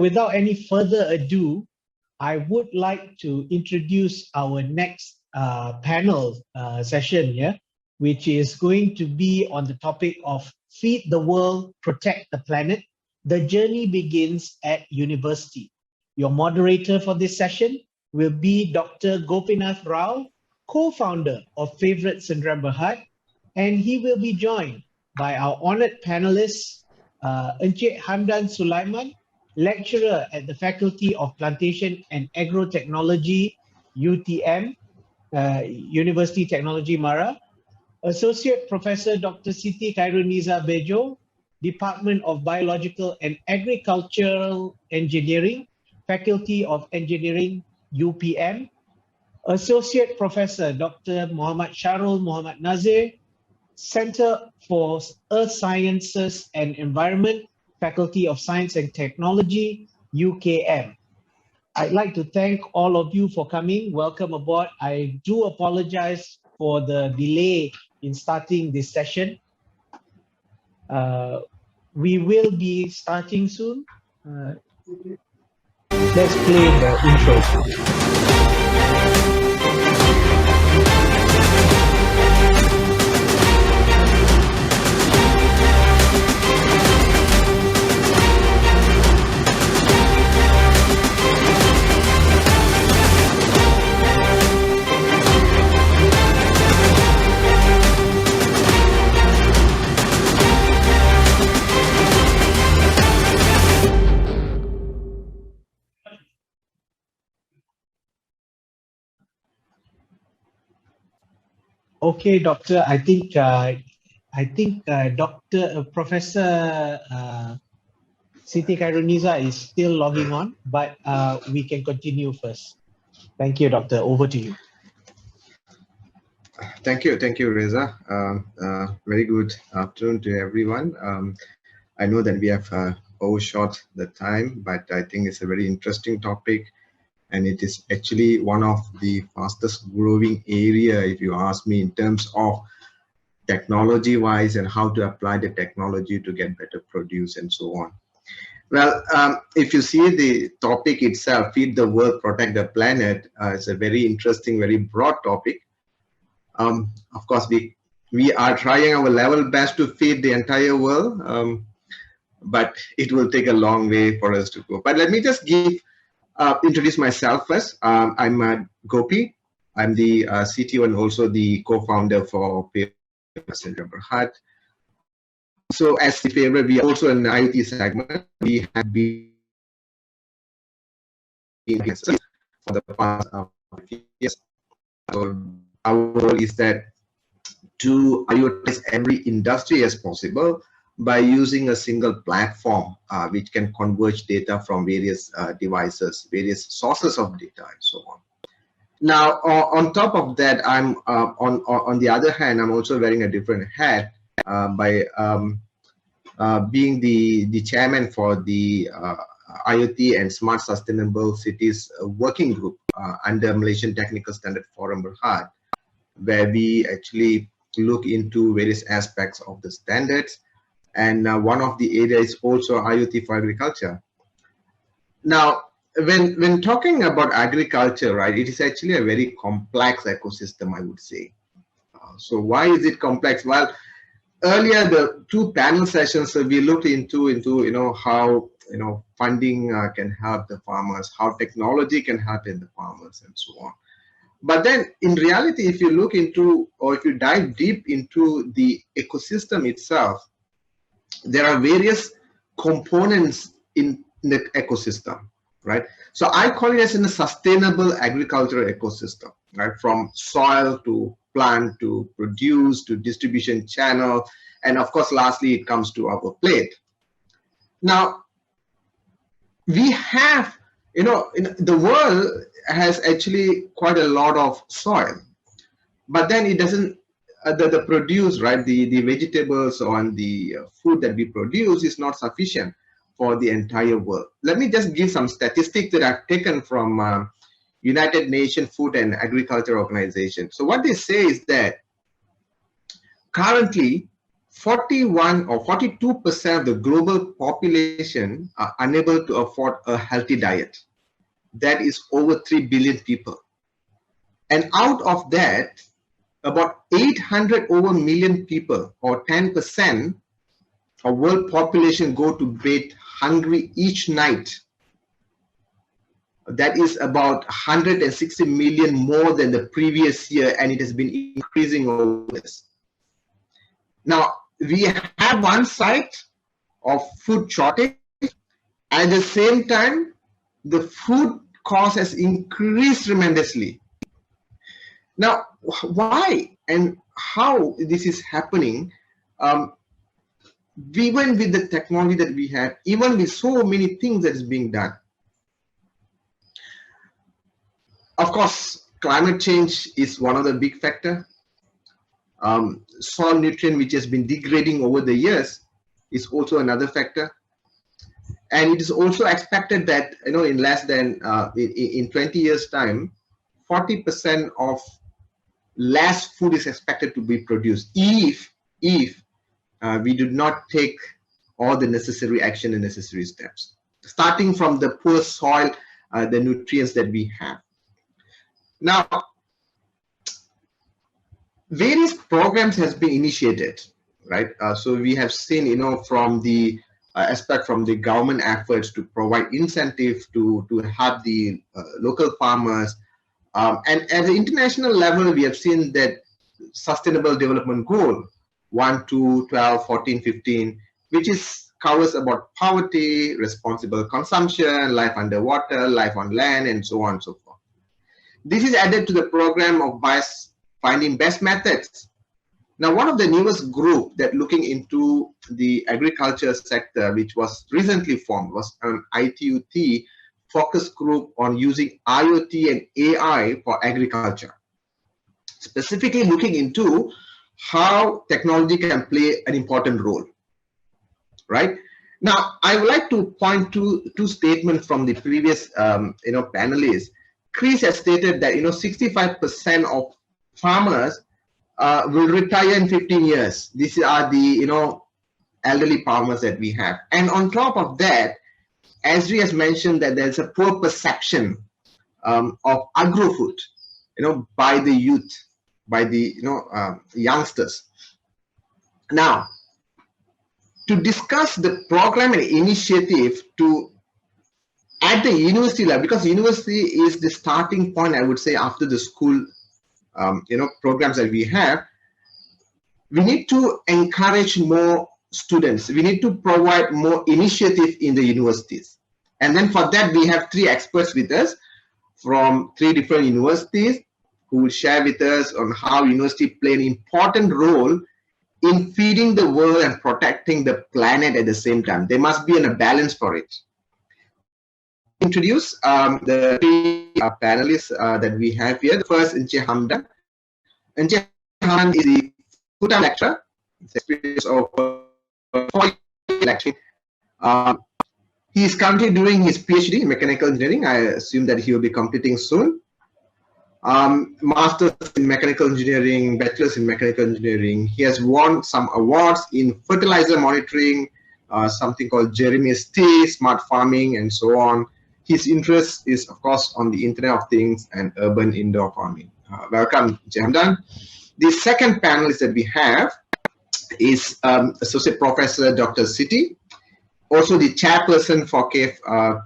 Without any further ado, I would like to introduce our next panel session here, which is going to be on the topic of Feed the World, Protect the Planet. The journey begins at university. Your moderator for this session will be Dr. Gopinath Rao, co-founder of Favorite Sdn Bhd, and he will be joined by our honored panelists, Encik Hamdan Sulaiman, lecturer at the Faculty of Plantation and Agrotechnology, UTM, University Technology Mara, Associate Professor Dr. Siti Khairuniza Bejo, Department of Biological and Agricultural Engineering, Faculty of Engineering, UPM, Associate Professor Dr. Muhammad Sharul Muhammad Nazir, Center for Earth Sciences and Environment, Faculty of Science and Technology, UKM. I'd like to thank all of you for coming. Welcome aboard. I do apologize for the delay in starting this session. We will be starting soon. Let's play the intro. Okay, Doctor. I think Professor Siti Khairuniza is still logging on, but we can continue first. Thank you, Doctor. Over to you. Thank you, Reza. Very good afternoon to everyone. I know that we have overshot the time, but I think it's a very interesting topic. And it is actually one of the fastest growing area, if you ask me, in terms of technology wise and how to apply the technology to get better produce and so on. Well, if you see the topic itself, Feed the World, Protect the Planet, it's a very interesting, very broad topic. Of course, we are trying our level best to feed the entire world, but it will take a long way for us to go. But let me just introduce myself first. I'm Gopi. I'm the CTO and also the co-founder for Favorite Sdn Bhd. So as the Favorite, we are also in the IoT segment. We have been for the past years. So our goal is that to IoTize every industry as possible by using a single platform which can converge data from various devices, various sources of data, and so on. Now, on top of that, I'm on the other hand, I'm also wearing a different hat by being the chairman for the IoT and Smart Sustainable Cities Working Group under Malaysian Technical Standard Forum Berhad, where we actually look into various aspects of the standards. And one of the areas is also IoT for agriculture. Now, when talking about agriculture, right, it is actually a very complex ecosystem, I would say. So why is it complex? Well, earlier the two panel sessions we looked into how funding can help the farmers, how technology can help in the farmers, and so on. But then in reality, if you look into, or if you dive deep into the ecosystem itself, there are various components in the ecosystem, right? So I call it as in a sustainable agricultural ecosystem, right? From soil to plant to produce to distribution channel, and of course, lastly, it comes to our plate. Now, we have, the world has actually quite a lot of soil, but then it doesn't, the produce, right, the vegetables or the food that we produce is not sufficient for the entire world. Let me just give some statistics that I've taken from United Nations Food and Agriculture Organization. So what they say is that currently 41 or 42% of the global population are unable to afford a healthy diet. That is over 3 billion people. And out of that, about 800 over million people, or 10% of world population, go to bed hungry each night. That is about 160 million more than the previous year, and it has been increasing over this. Now, we have one side of food shortage, and at the same time, the food cost has increased tremendously. Now, why and how this is happening? Even with the technology that we have, even with so many things that is being done. Of course, climate change is one of the big factors. Soil nutrient which has been degrading over the years is also another factor. And it is also expected that, you know, in less than in 20 years time, 40% of less food is expected to be produced if we do not take all the necessary action and necessary steps, starting from the poor soil, the nutrients that we have. Now, various programs has been initiated, right? So we have seen, you know, from the aspect from the government efforts to provide incentive to help the local farmers, and at the international level, we have seen that Sustainable Development Goal 1, 2, 12, 14, 15, which is covers about poverty, responsible consumption, life underwater, life on land, and so on and so forth. This is added to the program of finding best methods. Now, one of the newest group that looking into the agriculture sector, which was recently formed, was an ITUT focus group on using IoT and AI for agriculture, specifically looking into how technology can play an important role, right? Now, I would like to point to two statements from the previous, panelists. Chris has stated that, 65% of farmers will retire in 15 years. These are the, elderly farmers that we have. And on top of that, Esri has mentioned that there's a poor perception of agro-food, by the youth, by the, youngsters. Now, to discuss the program and initiative to at the university level, because university is the starting point, I would say, after the school, programs that we have, we need to encourage more students. We need to provide more initiative in the universities. And then for that, we have three experts with us from three different universities who will share with us on how university play an important role in feeding the world and protecting the planet at the same time. There must be a balance for it. Introduce the three panelists that we have here. The first, Encik Hamdan. Encik Hamdan is the full-time lecturer. It's experience of 4 years lecturing. He is currently doing his PhD in mechanical engineering. I assume that he will be completing soon. Master's in mechanical engineering, bachelor's in mechanical engineering. He has won some awards in fertilizer monitoring, something called Jeremy's Tea, smart farming, and so on. His interest is, of course, on the Internet of Things and urban indoor farming. Welcome, Hamdan. The second panelist that we have is Associate Professor Dr. Siti, also the chairperson for CAFE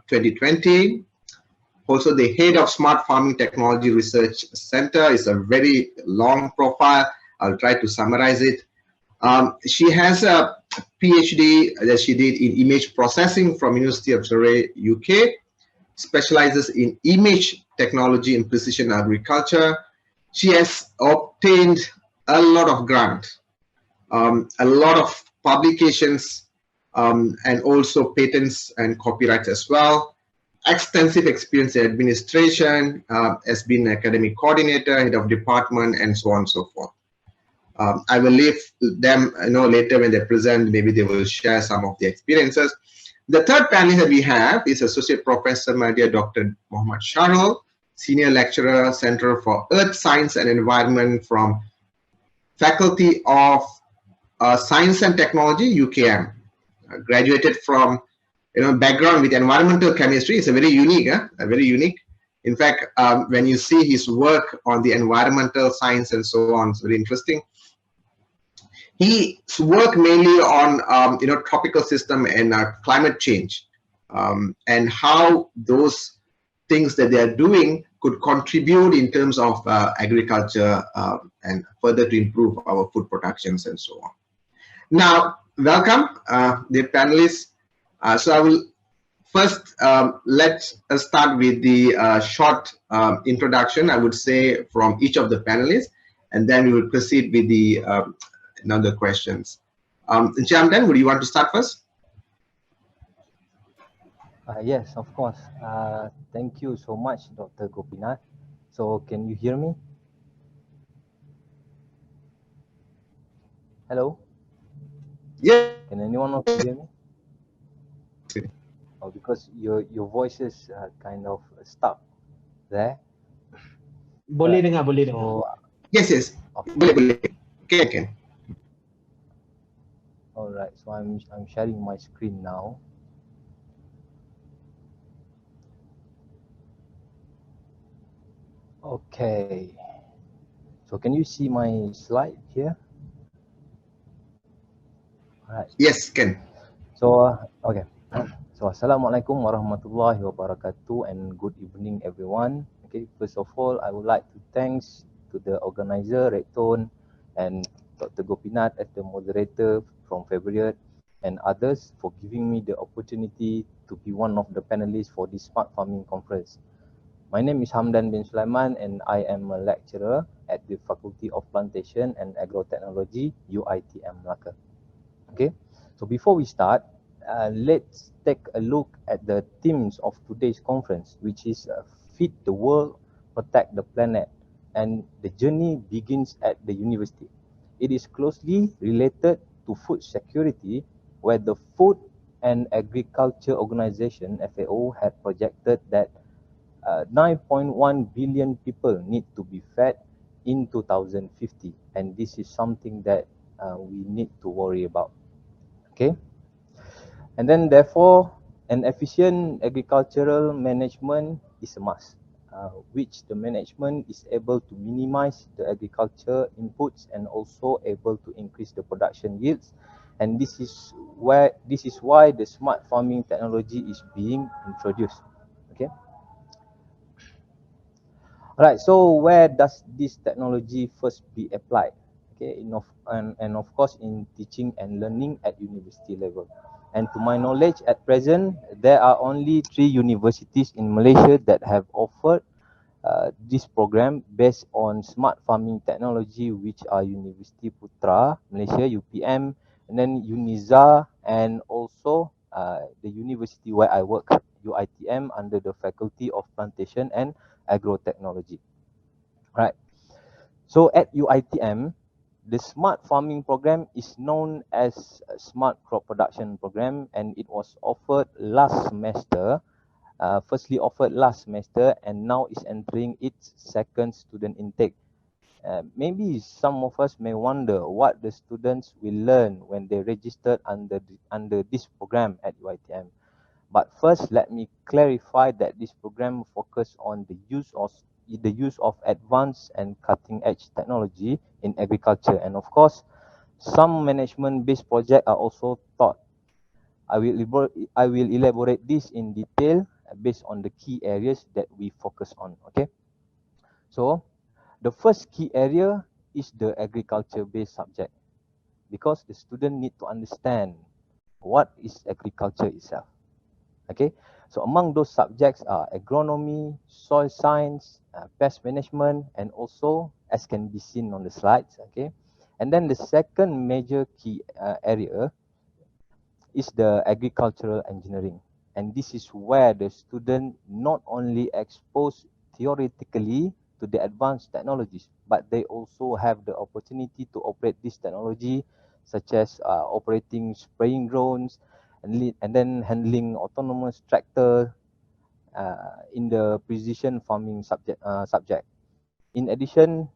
2020, also the head of Smart Farming Technology Research Center. Is a very long profile. I'll try to summarize it. She has a PhD that she did in image processing from University of Surrey, UK, specializes in image technology and precision agriculture. She has obtained a lot of grants, a lot of publications, and also patents and copyrights as well. Extensive experience in administration, has been academic coordinator, head of department, and so on and so forth. I will leave them, later when they present, maybe they will share some of the experiences. The third panel that we have is Associate Professor, my dear Dr. Muhammad Sharul, Senior Lecturer, Center for Earth Science and Environment from Faculty of Science and Technology, UKM. Graduated from background with environmental chemistry. It's a very unique, very unique. In fact, when you see his work on the environmental science and so on, it's very interesting. He worked mainly on tropical system and climate change, and how those things that they are doing could contribute in terms of agriculture, and further to improve our food productions and so on. Now, welcome the panelists. So I will first let us start with the short introduction, I would say, from each of the panelists, and then we will proceed with the other questions. Jamdan, would you want to start first? Yes, of course. Thank you so much, Dr. Gopinath. So can you hear me? Hello? Yes. Can anyone of you hear me? Oh, because your voices kind of stuck there. Boleh dengar, boleh dengar. So, Yes, yes. okay. Boleh. Okay. All right. So I'm sharing my screen now. Okay. So can you see my slide here? All right. Yes, can. So okay. So Assalamualaikum warahmatullahi wabarakatuh and good evening everyone. Okay, first of all, I would like to thanks to the organizer REDtone and Dr. Gopinath as the moderator from February and others for giving me the opportunity to be one of the panelists for this Smart Farming Conference. My name is Hamdan bin Sulaiman and I am a lecturer at the Faculty of Plantation and Agrotechnology, UITM Melaka. Okay, so before we start, let's take a look at the themes of today's conference, which is Feed the World, Protect the Planet, and the journey begins at the university. It is closely related to food security, where the Food and Agriculture Organization, FAO, had projected that 9.1 billion people need to be fed in 2050, and this is something that we need to worry about. Okay, and then therefore an efficient agricultural management is a must, which the management is able to minimize the agriculture inputs and also able to increase the production yields, and this is why the smart farming technology is being introduced. Okay. All right, so where does this technology first be applied? Okay, and of course in teaching and learning at university level. And to my knowledge, at present, there are only 3 universities in Malaysia that have offered this program based on smart farming technology, which are University Putra, Malaysia, UPM, and then UNIZA, and also the university where I work, UITM, under the Faculty of Plantation and Agrotechnology. Right. So at UITM, the smart farming program is known as a smart crop production program, and it was offered last semester. Firstly offered last semester, and now is entering its second student intake. Maybe some of us may wonder what the students will learn when they registered under this program at UITM. But first, let me clarify that this program focuses on the use of advanced and cutting-edge technology in agriculture, and of course, some management-based projects are also taught. I will elaborate this in detail based on the key areas that we focus on. Okay, so the first key area is the agriculture-based subject, because the student need to understand what is agriculture itself. Okay, so among those subjects are agronomy, soil science, pest management, and also, as can be seen on the slides. Okay, and then the second major key area is the agricultural engineering, and this is where the student not only exposed theoretically to the advanced technologies, but they also have the opportunity to operate this technology, such as operating spraying drones, and then handling autonomous tractor in the precision farming subject. In addition,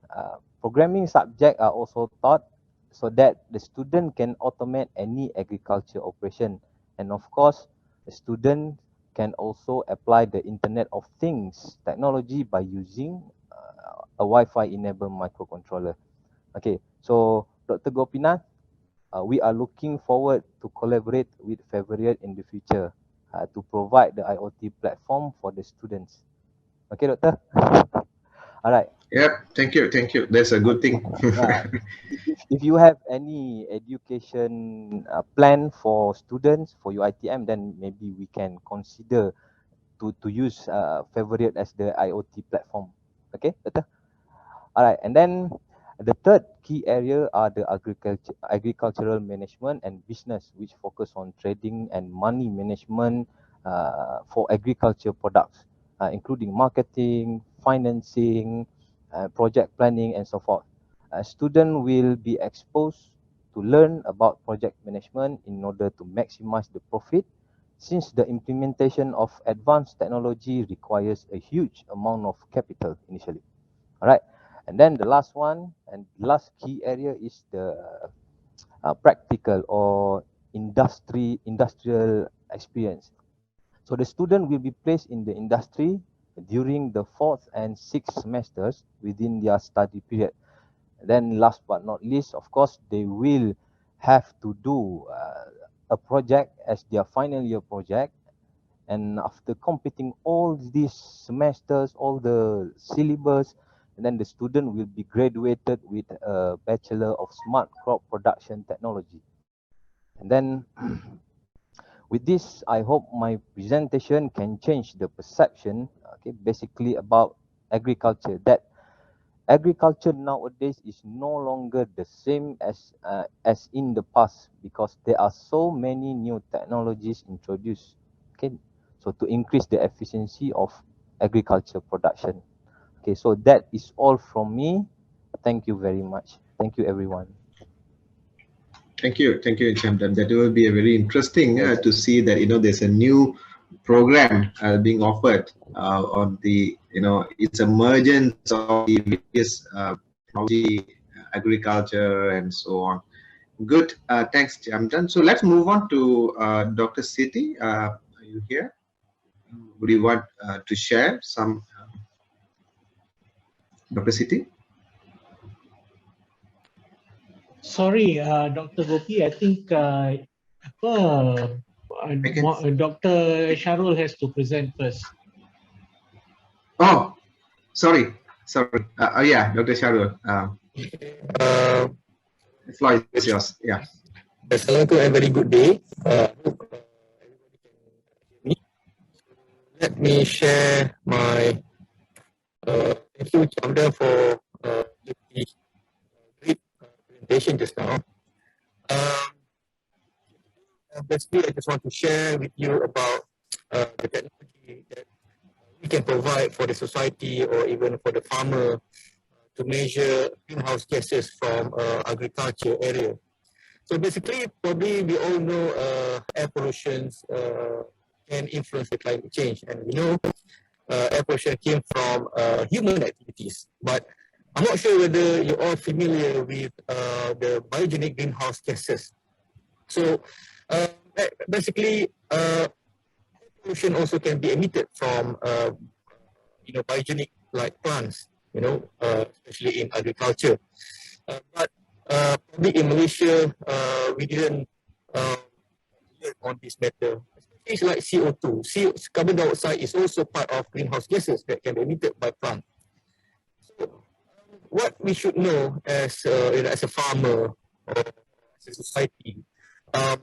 programming subjects are also taught, so that the student can automate any agriculture operation. And of course, the student can also apply the Internet of Things technology by using a Wi-Fi enabled microcontroller. Okay, so Dr. Gopinath, we are looking forward to collaborate with Favoriate in the future to provide the IoT platform for the students. Okay, Doctor? All right. Yep, thank you, thank you. That's a good thing. Yeah. If you have any education plan for students for your ITM, then maybe we can consider to use Favorite as the IoT platform. Okay, betul? All right, and then the third key area are the agricultural management and business, which focus on trading and money management for agriculture products, including marketing, financing, project planning, and so forth. A student will be exposed to learn about project management in order to maximize the profit, since the implementation of advanced technology requires a huge amount of capital initially. All right. And then the last one and last key area is the practical or industrial experience. So the student will be placed in the industry during the 4th and 6th semesters within their study period. Then last but not least, of course, they will have to do a project as their final year project. And after completing all these semesters, all the syllabus, and then the student will be graduated with a Bachelor of Smart Crop Production Technology. And then with this, I hope my presentation can change the perception, okay, basically about agriculture, that agriculture nowadays is no longer the same as in the past, because there are so many new technologies introduced, okay, so to increase the efficiency of agriculture production. Okay, so that is all from me. Thank you very much. Thank you, everyone. Thank you, Chamdan. That will be a very interesting to see that there's a new program being offered on the it's emergence of the various technology, agriculture, and so on. Good, thanks, Chamdan. So let's move on to Dr. Siti. Are you here? Would you want to share some, Dr. Siti? Sorry, Dr. Gopi, I think Dr. Sharul has to present first. Oh, sorry. Oh yeah, Dr. Sharul. The floor is yours. Yeah. Assalamualaikum and very good day. Hope everybody can hear me. Let me share my thank you, Chamda, for the great presentation just now. Basically, I just want to share with you about the technology that we can provide for the society or even for the farmer to measure greenhouse gases from agriculture area. So basically, probably we all know air pollution can influence the climate change, and we know air pollution came from human activities. But I'm not sure whether you're all familiar with the biogenic greenhouse gases. So basically, air pollution also can be emitted from biogenic like plants, especially in agriculture. But probably in Malaysia, we didn't learn on this matter. It's like CO2. Carbon dioxide is also part of greenhouse gases that can be emitted by plants. So, what we should know as a farmer or as a society, of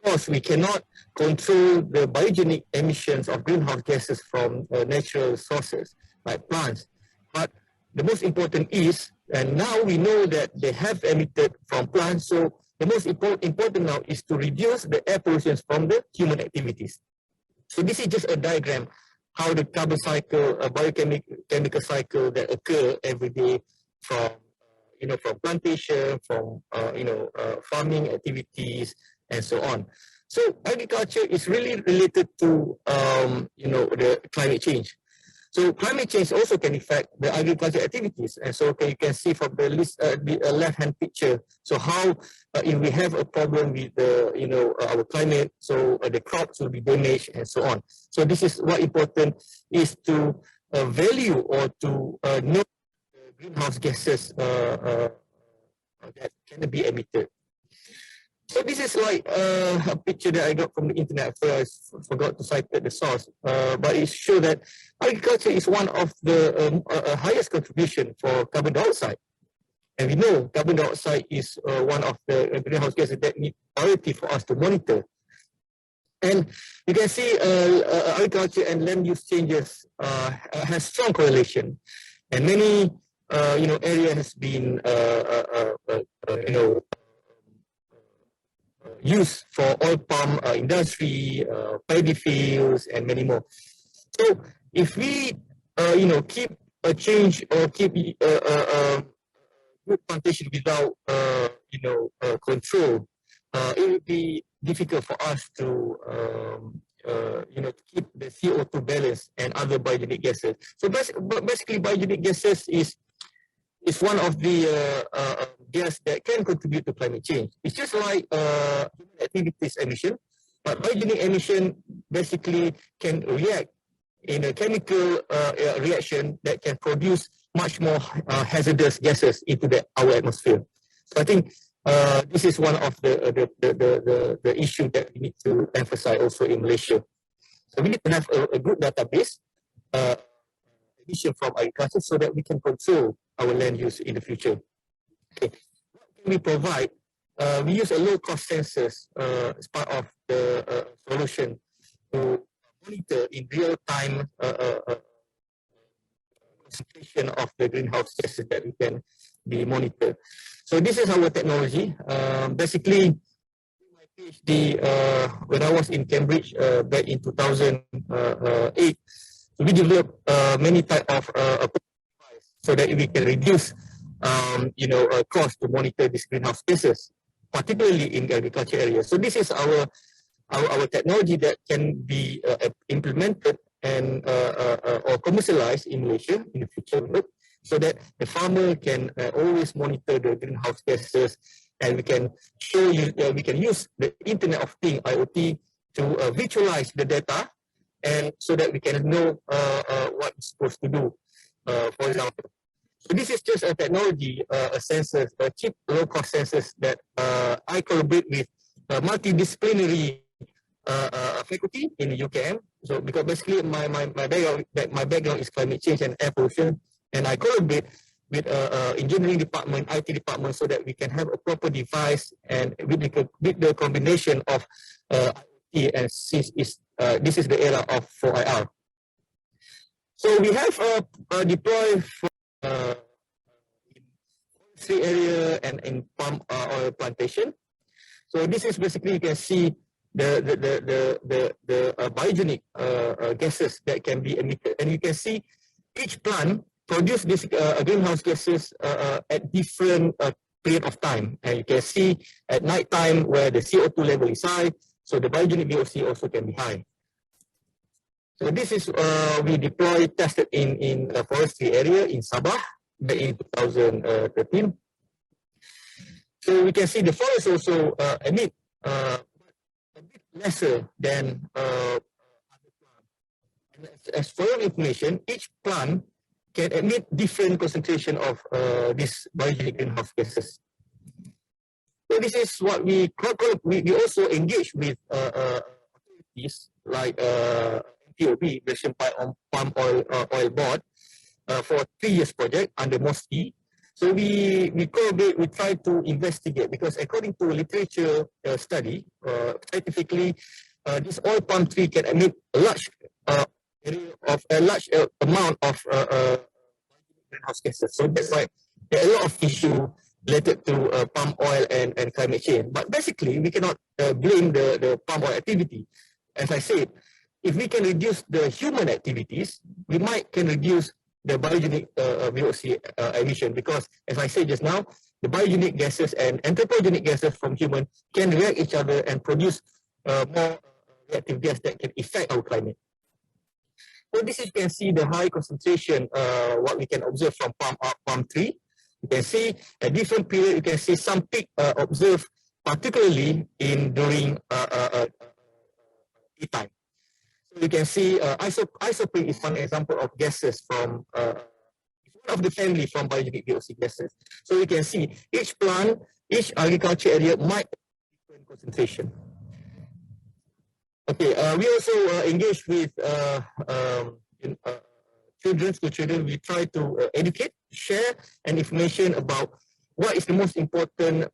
course, we cannot control the biogenic emissions of greenhouse gases from natural sources like plants. But the most important is, and now we know that they have emitted from plants, so the most important now is to reduce the air pollution from the human activities. So this is just a diagram how the carbon cycle, a biochemical cycle that occur every day from from plantation, from farming activities, and so on. So agriculture is really related to the climate change. So climate change also can affect the agriculture activities. And so you can see from the left-hand picture, so how if we have a problem with our climate, so the crops will be damaged and so on. So this is what important is to value or to know the greenhouse gases that can be emitted. So this is like a picture that I got from the internet. I forgot to cite the source, but it shows that agriculture is one of the highest contribution for carbon dioxide. And we know carbon dioxide is one of the greenhouse gases that need priority for us to monitor. And you can see agriculture and land use changes has strong correlation, and many area has been used for oil palm industry, paddy fields, and many more. So if we, keep a change or keep good plantation without, control, it would be difficult for us to, keep the CO2 balance and other biogenic gases. So basically, biogenic gases is one of the gas that can contribute to climate change. It's just like human activities emission, but biogenic emission basically can react in a chemical reaction that can produce much more hazardous gases into our atmosphere. So I think this is one of the issue that we need to emphasize also in Malaysia. So we need to have a good database emission from agriculture so that we can control our land use in the future. Okay. What can we provide? We use a low-cost sensors as part of the solution to monitor in real-time concentration of the greenhouse gases that we can be monitored. So this is our technology. Basically, my PhD when I was in Cambridge back in 2008, we developed many type of so that we can reduce, cost to monitor these greenhouse gases, particularly in the agriculture area. So this is our technology that can be implemented and or commercialized in Malaysia in the future, so that the farmer can always monitor the greenhouse gases, and we can we can use the Internet of Things (IoT) to visualize the data, and so that we can know what we're supposed to do. For example, so this is just a technology, a sensor, a cheap, low-cost sensors that I collaborate with a multidisciplinary faculty in the UKM. So because basically my background is climate change and air pollution, and I collaborate with engineering department, IT department, so that we can have a proper device and with the combination of IoT, and since this is the era of 4IR. So we have deployed for in forestry area and in palm oil plantation. So this is basically, you can see the biogenic gases that can be emitted, and you can see each plant produce these greenhouse gases at different period of time, and you can see at night time where the CO2 level is high, so the biogenic VOC also can be high. So this is we deployed, tested in a forestry area in Sabah back in 2013. So we can see the forest also emit a bit lesser than other plants. As for your information, each plant can emit different concentration of these biogenic greenhouse gases. So this is what we also engage with authorities like POB, Malaysian Palm Oil Board, for a 3 years project under MOSTI. So we collaborate, we try to investigate, because according to literature study, scientifically, this oil palm tree can emit a large amount of greenhouse gases. So that's why there are a lot of issues related to palm oil and climate change. But basically, we cannot blame the palm oil activity. As I said, if we can reduce the human activities, we can reduce the biogenic VOC emission, because as I said just now, the biogenic gases and anthropogenic gases from human can react each other and produce more reactive gas that can affect our climate. So this you can see the high concentration, what we can observe from palm tree. You can see at different period, you can see some peak observed, particularly during daytime. So you can see isoprene is one example of gases from one of the family from biogenic VOC gases. So you can see each plant, each agriculture area might have different concentration. Okay, we also engage with school children. We try to educate, share, and information about what is the most important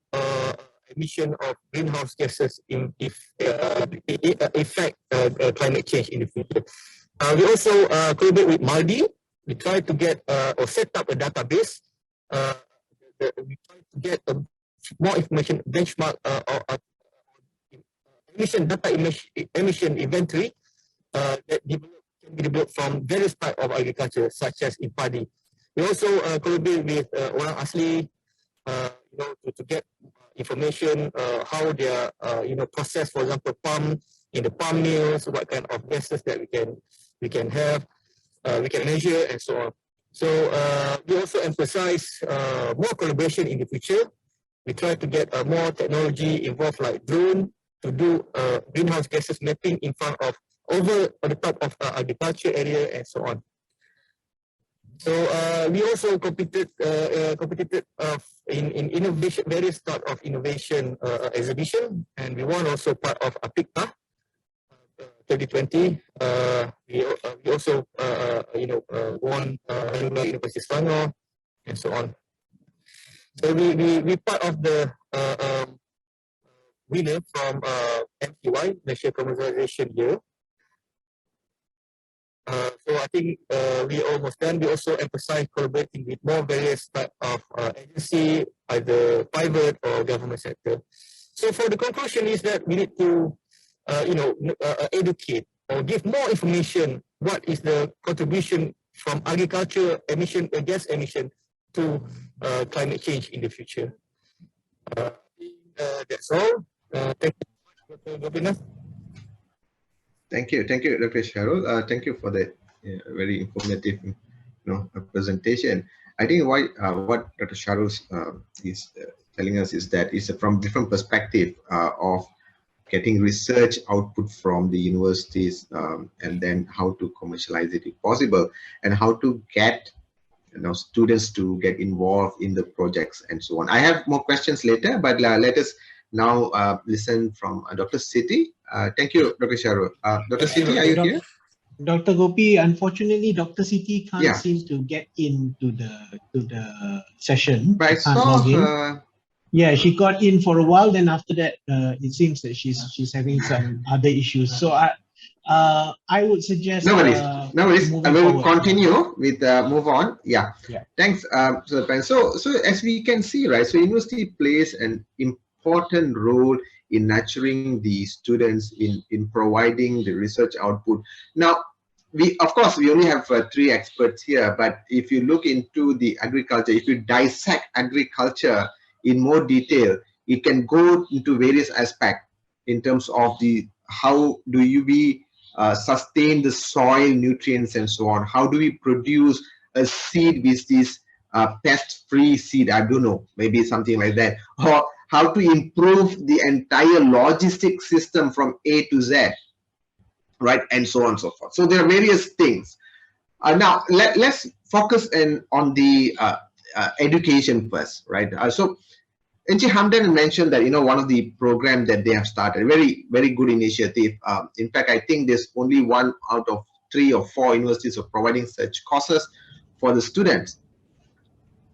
emission of greenhouse gases affect climate change in the future. We also collaborate with Maldi. We try to get or set up a database. We try to get more information, benchmark emission inventory that can be developed from various types of agriculture, such as in paddy. We also collaborate with orang asli, to get information how they are, process, for example, palm in the palm mills, what kind of gases that we can have, we can measure, and so on. So we also emphasize more collaboration in the future. We try to get more technology involved, like drone, to do greenhouse gases mapping in front of over on the top of agriculture area, and so on. So we also competed in innovation, various type of innovation exhibition, and we won also part of APICTA 2020. We also won University Selangor, and so on. So we part of the winner from MCY, National Commercialization Year. So I think we almost done. We also emphasize collaborating with more various type of agency, either private or government sector. So for the conclusion is that we need to, educate or give more information. What is the contribution from agriculture emission, gas emission, to climate change in the future? That's all. Thank you, Dr. Gopinath. Thank you, Dr. Sharul. Thank you for that very informative, presentation. I think what Dr. Sharul is telling us is that it's from different perspective of getting research output from the universities, and then how to commercialize it if possible, and how to get students to get involved in the projects and so on. I have more questions later, but let us now listen from Dr. Siti. Thank you, Dr. Sharul. Dr. Siti, are you here? Dr. Gopi, unfortunately, Dr. Siti can't seem to get into the session. But I saw yeah, she got in for a while. Then after that, it seems that she's having some other issues. So I would suggest. No worries. We will continue with move on. Yeah. Thanks. So as we can see, right? So university plays an important role in nurturing the students, in providing the research output. Now, we only have 3 experts here, but if you look into the agriculture, if you dissect agriculture in more detail, it can go into various aspects in terms of how do you sustain the soil nutrients and so on. How do we produce a seed with this pest-free seed? I don't know, maybe something like that. Or how to improve the entire logistic system from A to Z, right? And so on and so forth. So there are various things. Now, let's focus on the education first, right? So Encik Hamdan mentioned that, one of the programs that they have started, very, very good initiative. In fact, I think there's only 1 out of 3 or 4 universities are providing such courses for the students.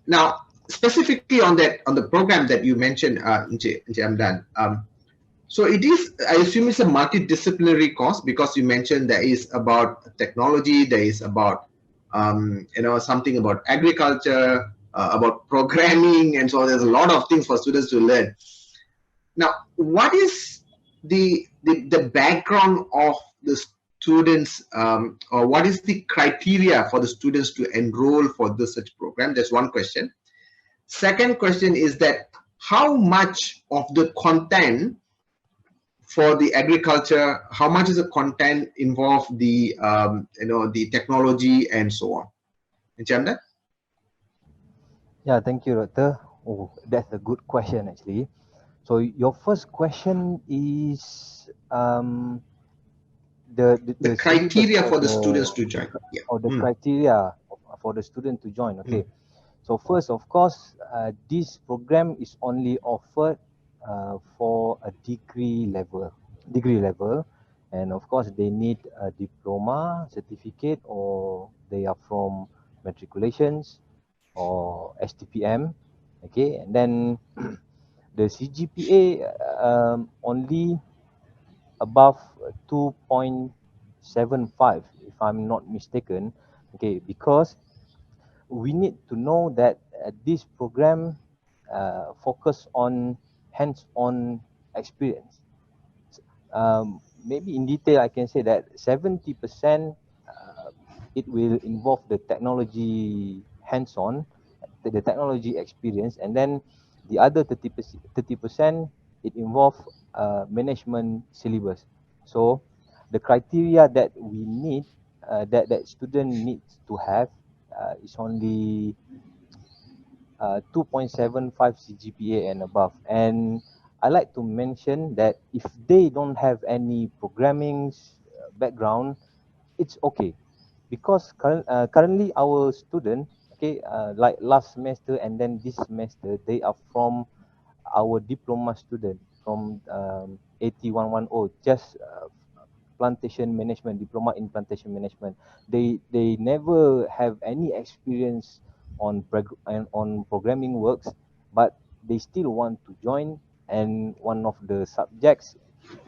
Now, specifically on the program that you mentioned, Encik Hamdan, so it is, I assume it's a multidisciplinary course, because you mentioned there is about technology, there is about, something about agriculture, about programming, and so on. There's a lot of things for students to learn. Now, what is the background of the students, or what is the criteria for the students to enroll for such program? That's one question. Second question is that how much of the content for the agriculture, how much is the content involved, the the technology and so on? Encik Hamdan? Yeah, thank you, Doctor. Oh, that's a good question actually. So your first question is The the syllabus criteria for the students to join. Yeah. or the criteria for the student to join. Okay. So first, of course, this program is only offered for a degree level, and of course they need a diploma certificate, or they are from matriculations or STPM. Okay, and then the CGPA only above 2.75, if I'm not mistaken. Okay, because we need to know that this program focus on hands-on experience. Maybe in detail, I can say that 70% it will involve the technology hands-on, the technology experience, and then the other 30% it involve management syllabus. So the criteria that we need, that student needs to have is only 2.75 CGPA and above. And I like to mention that if they don't have any programming background, it's okay, because currently our student, okay, like last semester and then this semester, they are from our diploma student from 8110, just plantation management, diploma in plantation management. They never have any experience on on programming works, but they still want to join, and one of the subjects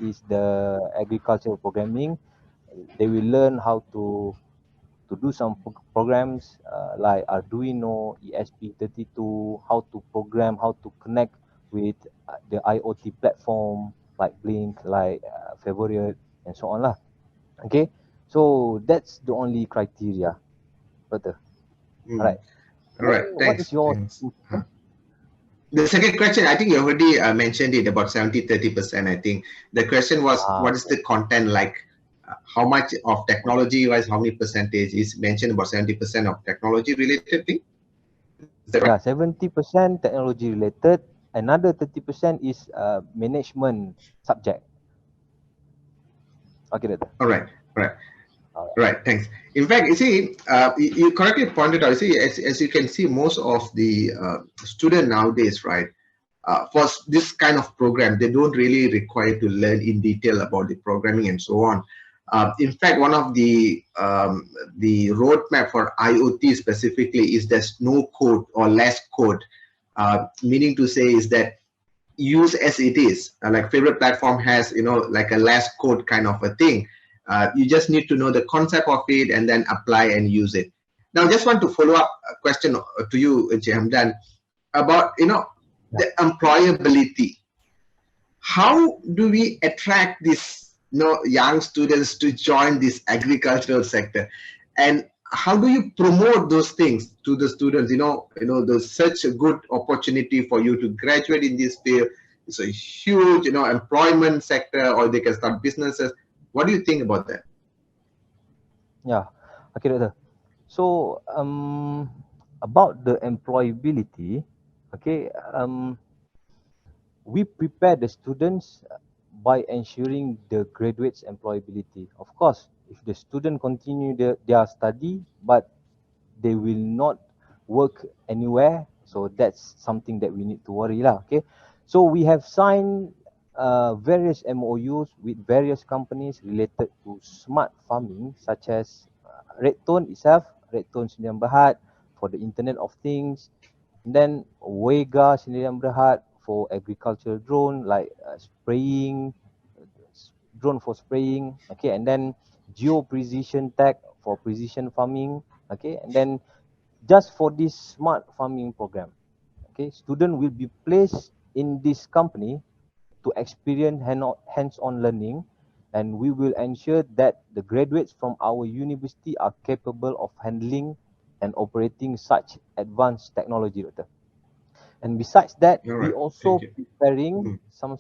is the agricultural programming. They will learn how to do some programs like Arduino, ESP32, how to program, how to connect with the IoT platform like Blink, like Favorite, and so on lah. Okay, so that's the only criteria, brother. All right. All Then right. what is Thanks. your Thanks. The second question, I think you already mentioned it, about 70-30%. I think the question was, what is the content like? How much of technology wise, how many percentage is mentioned? About 70% of technology related thing? Is that right? Yeah, 70% technology related. Another 30% is management subject. Okay, doctor. All right. All right. All right. Right, thanks. In fact, you see, you correctly pointed out, you see, as you can see, most of the student nowadays, right, for this kind of program, they don't really require to learn in detail about the programming and so on. In fact, one of the roadmap for IoT specifically is there's no code or less code, meaning to say is that use as it is. Like favorite platform has, like a less code kind of a thing. You just need to know the concept of it and then apply and use it. Now, just want to follow up a question to you, Hamdan, about the employability. How do we attract these young students to join this agricultural sector, and how do you promote those things to the students? There's such a good opportunity for you to graduate in this field. It's a huge employment sector, or they can start businesses. What do you think about that? Yeah, okay, doctor. So about the employability, okay, we prepare the students by ensuring the graduates' employability. Of course, if the student continue their study, but they will not work anywhere, so that's something that we need to worry lah. Okay, so we have signed various MOUs with various companies related to smart farming, such as REDtone itself, REDtone Sdn Bhd for the Internet of Things, and then Wega Sdn Bhd for agricultural drone, like spraying, drone for spraying. Okay, and then Geo Precision Tech for precision farming. Okay, and then just for this smart farming program, okay, student will be placed in this company to experience hands-on learning, and we will ensure that the graduates from our university are capable of handling and operating such advanced technology, doctor. And besides that, All we right, also thank you. preparing some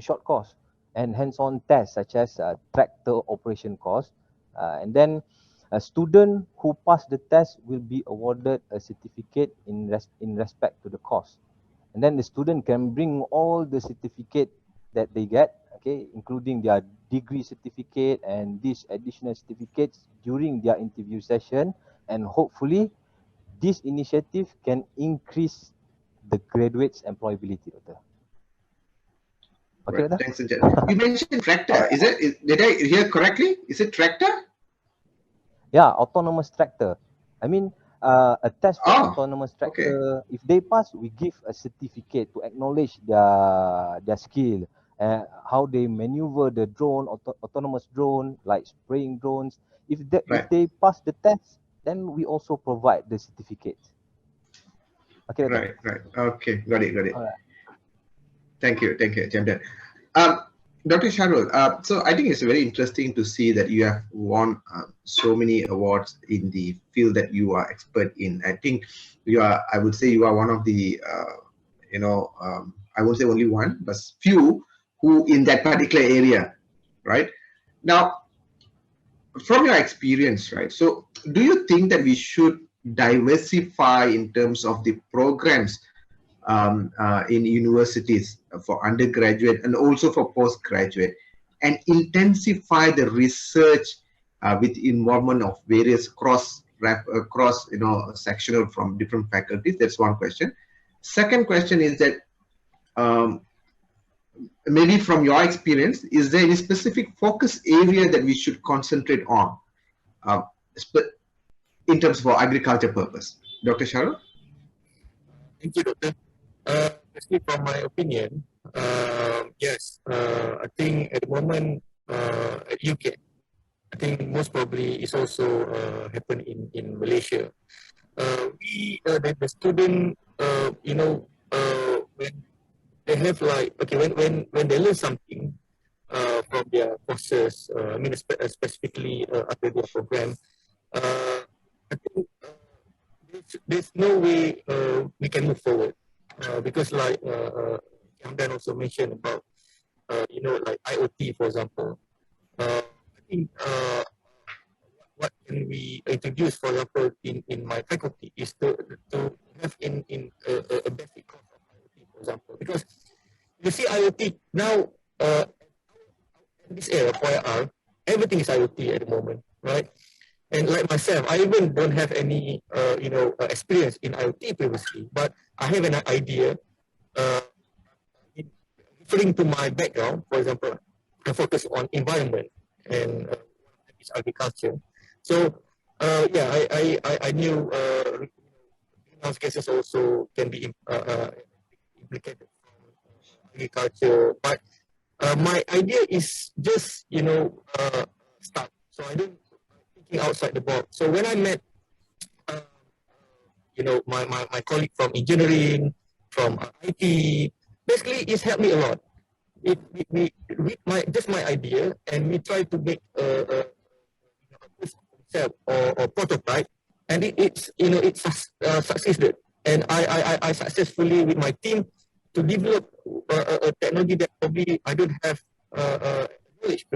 short course and hands-on tests such as tractor operation course. And then a student who pass the test will be awarded a certificate in respect to the course. And then the student can bring all the certificate that they get, okay, including their degree certificate and these additional certificates during their interview session. And hopefully this initiative can increase the graduates' employability, Doctor. Okay, Right. Doctor? Thanks, Sanjay. You mentioned tractor. Did I hear correctly? Is it tractor? Yeah, autonomous tractor. I mean, a test for Oh, autonomous okay. tractor. If they pass, we give a certificate to acknowledge their skill, how they maneuver the drone, autonomous drone, like spraying drones. If Right. they pass the test, then we also provide the certificate. Okay, Doctor? Right. Okay. Got it. All right. Thank you, Champion. Um, Dr. Sharul, so I think it's very interesting to see that you have won so many awards in the field that you are expert in. I think I would say you are one of the, I won't say only one, but few who in that particular area, right? Now, from your experience, right? So do you think that we should diversify in terms of the programs in universities for undergraduate and also for postgraduate, and intensify the research with involvement of various cross sectional from different faculties? That's one question. Second question is that maybe from your experience, is there any specific focus area that we should concentrate on uh, in terms for agriculture purpose? Dr. Sharul? Thank you, Doctor. Firstly, from my opinion, yes, I think at the moment at UK, I think most probably it's also happened in Malaysia. The student, when they have like, okay, when they learn something from their courses, specifically after their program, I think there's no way we can move forward because like Kamdan also mentioned about like IoT, for example. I think what can we introduce, for example, in my faculty is to have in a basic course of IoT, for example, because you see IoT now in this era for IR, everything is IoT at the moment, right? And like myself, I even don't have any, experience in IoT previously, but I have an idea. Referring to my background, for example, I focus on environment and it's agriculture. So, I knew greenhouse gases also can be implicated from agriculture, but my idea is just start. So I don't thinking outside the box. So when I met, my colleague from engineering, from IT, basically it's helped me a lot. We just my idea, and we try to make a proof of concept or prototype, and it's succeeded. And I successfully with my team to develop a technology that probably I don't have knowledge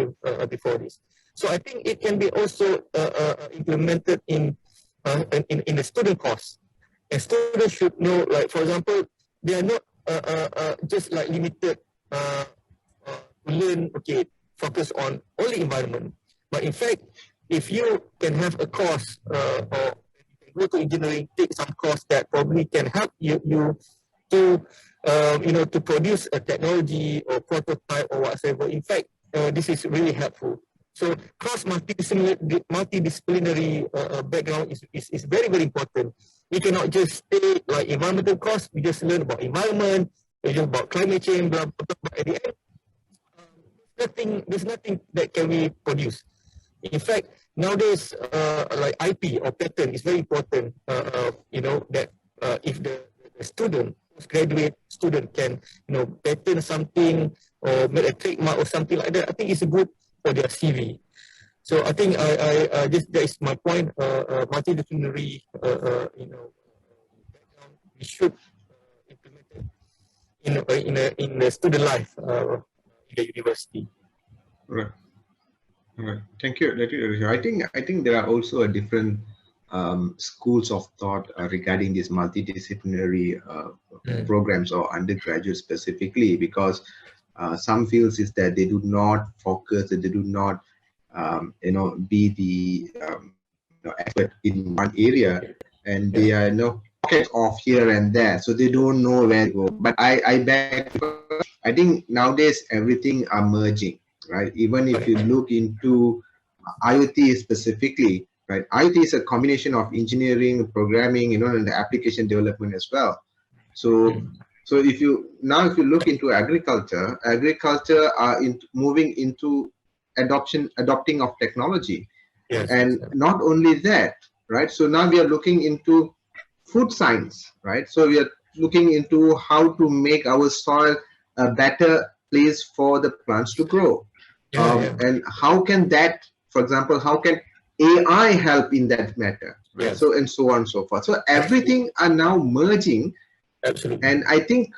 before this. So I think it can be also implemented in the student course. And students should know, like for example, they are not just like limited to learn, okay, focus on only environment. But in fact, if you can have a course or go to engineering, take some course that probably can help you to to produce a technology or prototype or whatever. In fact, this is really helpful. So cross multidisciplinary background is very, very important. We cannot just stay like environmental course. We just learn about environment, we learn about climate change, blah, blah, blah. But at the end, there's nothing that can we produce. In fact, nowadays, like IP or patent is very important. That if the student, postgraduate student can, patent something or make a trademark or something like that, I think it's good for their CV. So I think I just that is my point. Multidisciplinary, background we should implement it in the student life. the university. Right. Right. Thank you. I think there are also a different schools of thought regarding these multidisciplinary programs or undergraduate specifically, because some feels is that they do not focus, they do not be the expert in one area, and they are pockets off here and there, so they don't know where to go. But I beg, I think nowadays everything are merging, right? Even if you look into IoT specifically, right? IoT is a combination of engineering, programming, and the application development as well. So, if you look into agriculture are moving into adopting of technology, and not only that, right? So now we are looking into food science, right? So we are looking into how to make our soil a better place for the plants to grow. And how can that, for example, how can AI help in that matter, right? Yes. So, and so on and so forth. So everything are now merging. Absolutely. And I think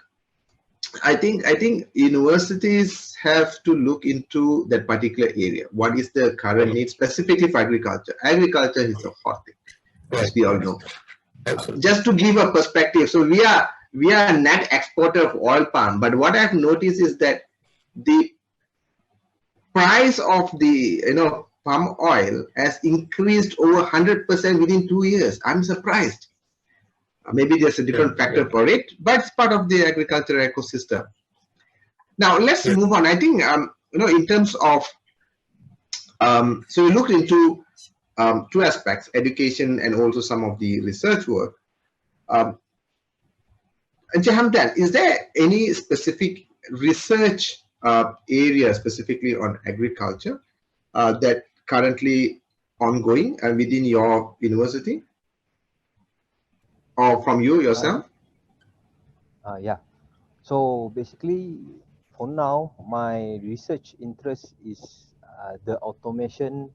universities have to look into that particular area. What is the current need specifically for agriculture? Agriculture is a hot thing, as we all know. Absolutely. Just to give a perspective, so we are a net exporter of oil palm, but what I've noticed is that the price of the palm oil has increased over 100% within 2 years. I'm surprised. Maybe there's a different factor for it, but it's part of the agricultural ecosystem. Now let's move on. I think in terms of so we looked into two aspects: education and also some of the research work. Hamdan, is there any specific research area specifically on agriculture that currently ongoing within your university or from you yourself? Yeah. So basically, for now, my research interest is the automation,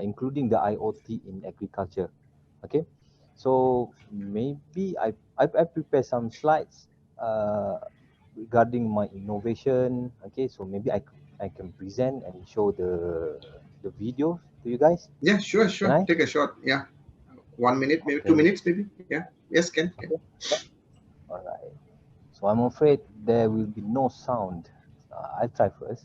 including the IoT in agriculture. Okay. So maybe I prepare some slides regarding my innovation. Okay. So maybe I can present and show the video to you guys. Yeah, sure. Take a shot. Yeah, 1 minute, maybe 2 minutes, maybe. Yeah. Yes, can. Okay. Yeah. All right. So I'm afraid there will be no sound. I'll try first.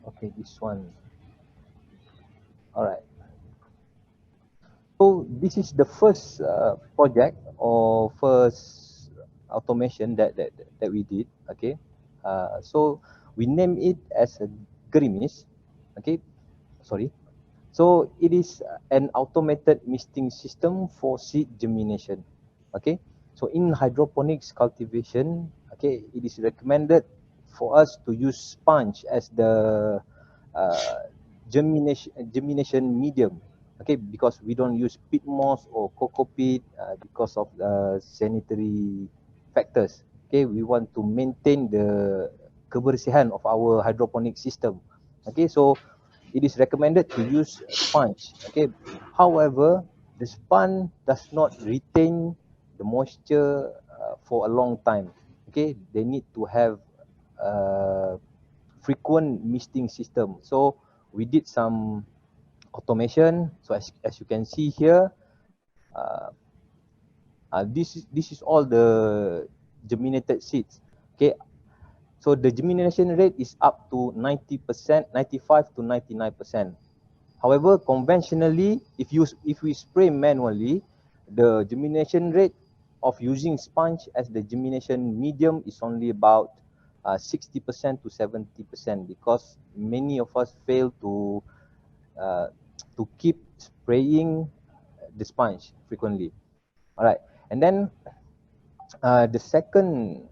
Okay, this one. All right. So this is the first project or first automation that we did. Okay. So we name it as a Grimis. Okay. Sorry. So it is an automated misting system for seed germination. Okay. So in hydroponics cultivation, okay, it is recommended for us to use sponge as the germination medium. Okay, because we don't use peat moss or coco peat because of the sanitary factors. Okay, we want to maintain the kebersihan of our hydroponic system. Okay, so it is recommended to use sponge. Okay, however, the sponge does not retain the moisture for a long time. Okay, they need to have frequent misting system. So we did some automation. So as you can see here, this is all the germinated seeds. Okay, so the germination rate is up to 90%, 95 to 99%. However, conventionally, if we spray manually, the germination rate of using sponge as the germination medium is only about 60% to 70%, because many of us fail to keep spraying the sponge frequently. All right, and then the second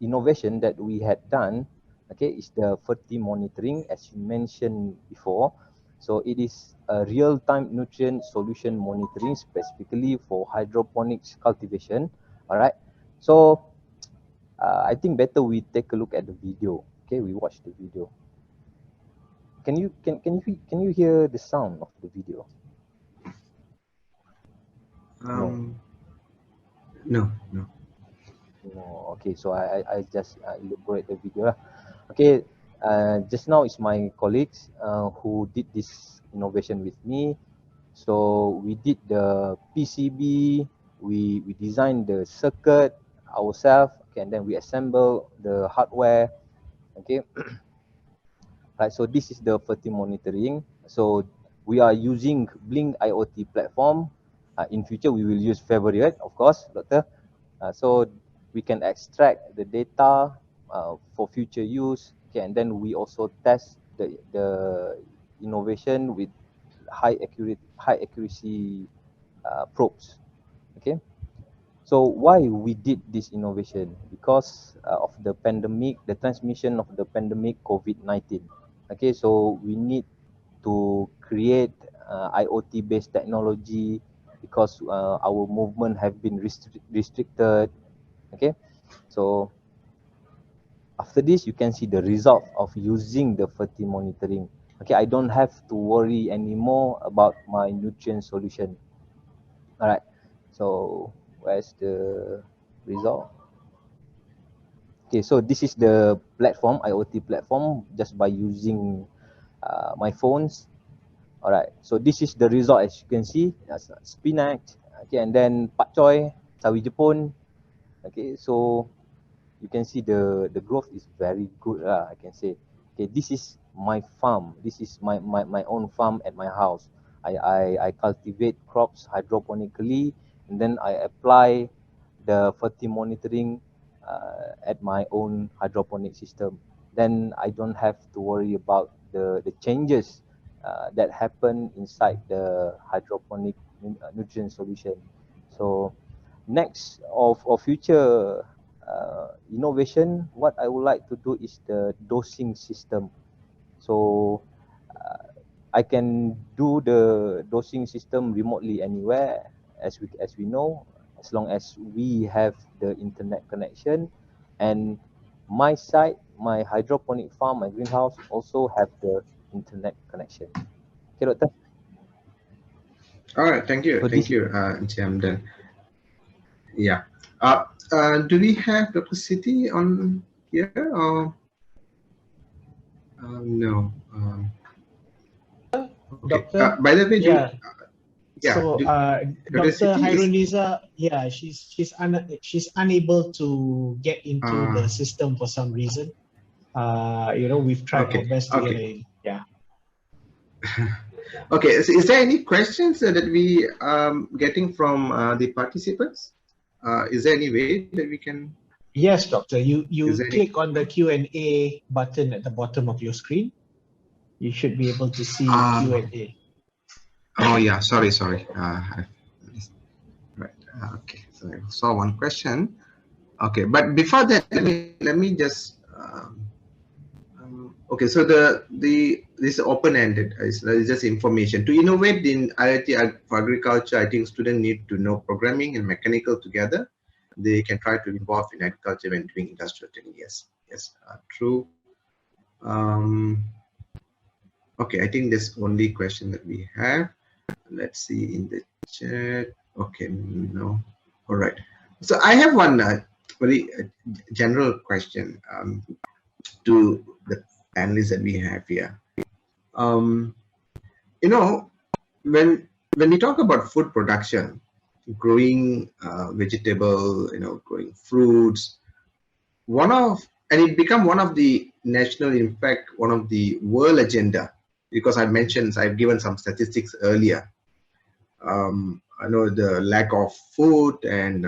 innovation that we had done, okay, is the fertility monitoring, as you mentioned before. So it is a real-time nutrient solution monitoring specifically for hydroponics cultivation. All right, so I think better we take a look at the video. Okay, we watch the video. Can you hear the sound of the video? No. No, okay, so I just go at the video lah. Okay, just now it's my colleagues who did this innovation with me. So we did the PCB, we designed the circuit ourselves, okay, and then we assemble the hardware, okay. Right, so this is the fertility monitoring. So we are using Blink IoT platform. In future, we will use Favorite, of course, doctor. So we can extract the data for future use. Okay, and then we also test the innovation with high accuracy probes. Okay. So why we did this innovation? Because of the pandemic, the transmission of the pandemic COVID-19. Okay, so we need to create IoT-based technology because our movement have been restricted. Okay, so after this, you can see the result of using the fertility monitoring. Okay, I don't have to worry anymore about my nutrient solution. All right, so where's the result? Okay, so this is the platform, IoT platform, just by using my phones. All right, so this is the result. As you can see, that's spinach, okay, and then pak choy, sawi Jepun. Okay, so you can see the growth is very good lah, I can say. Okay, this is my farm. This is my own farm at my house. I cultivate crops hydroponically, and then I apply the fertility monitoring at my own hydroponic system. Then I don't have to worry about the changes that happen inside the hydroponic nutrient solution. So next of future innovation, what I would like to do is the dosing system. So I can do the dosing system remotely anywhere, as we know, as long as we have the internet connection. And my site, my hydroponic farm, my greenhouse also have the internet connection. Okay, doctor. All right, thank you, So this is Jamden. Yeah. Do we have Dr. Siti on here or no? Okay. Doctor? By the way, Yeah. yeah. So, Dr. Dr. Siti is Hairuniza, yeah, she's unable to get into the system for some reason. You know, we've tried our okay. best to get her Okay. in. Yeah. Okay. So is there any questions that we getting from the participants? Is there any way that we can? Yes, Doctor. Is You there any? click on the Q&A button at the bottom of your screen. You should be able to see Q&A. Oh yeah. Sorry. Right. Okay. So I saw one question. Okay, but before that, let me just. Okay, so this open-ended is just information. To innovate in IoT for agriculture, I think students need to know programming and mechanical together. They can try to involve in agriculture when doing industrial training. Yes, true. Okay, I think that's only question that we have. Let's see in the chat. Okay, no. All right. So I have one very general question to the panelists that we have here. You know, when we talk about food production, growing vegetable, growing fruits, and it become one of the national, in fact, one of the world agenda, because I've given some statistics earlier. I know the lack of food and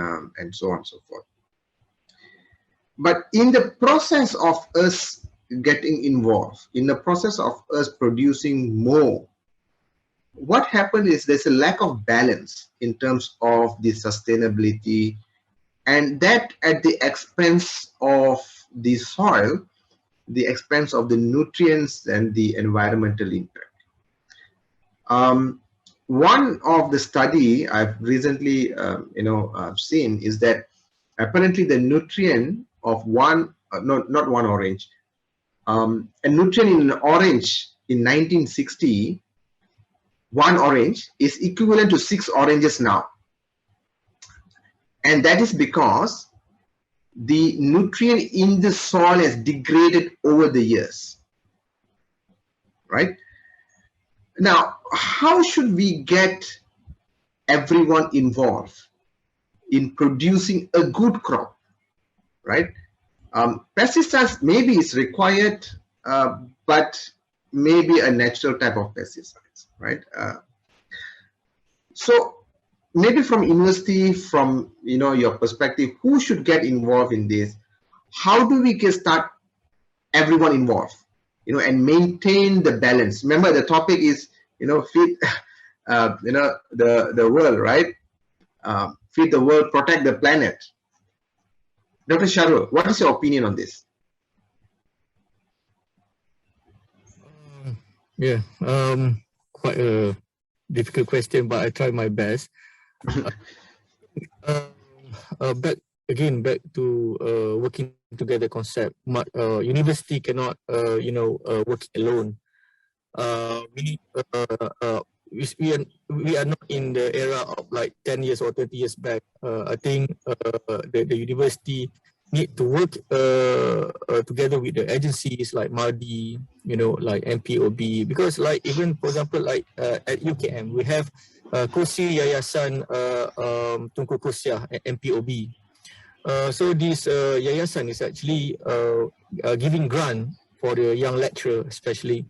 so on and so forth. But in the process of us getting involved, in the process of us producing more, what happened is there's a lack of balance in terms of the sustainability, and that at the expense of the soil, the expense of the nutrients and the environmental impact. One of the study I've recently seen is that apparently the nutrient of not one orange, a nutrient in an orange in 1960, one orange is equivalent to 6 oranges now. And that is because the nutrient in the soil has degraded over the years, right? Now, how should we get everyone involved in producing a good crop, right? Pesticides maybe is required, but maybe a natural type of pesticides, right? So maybe from university, from your perspective, who should get involved in this? How do we get start everyone involved, and maintain the balance? Remember, the topic is feed the world, right? Feed the world, protect the planet. Dr. Sharul, what is your opinion on this? Yeah, quite a difficult question, but I try my best. Back to working together concept. University cannot work alone. We are not in the era of like 10 years or 20 years back. I think the university need to work together with the agencies like MADI, like MPOB, because like even for example like at UKM we have Kursi Yayasan Tunku Kursiah at MPOB. So this yayasan is actually giving grant for the young lecturer, especially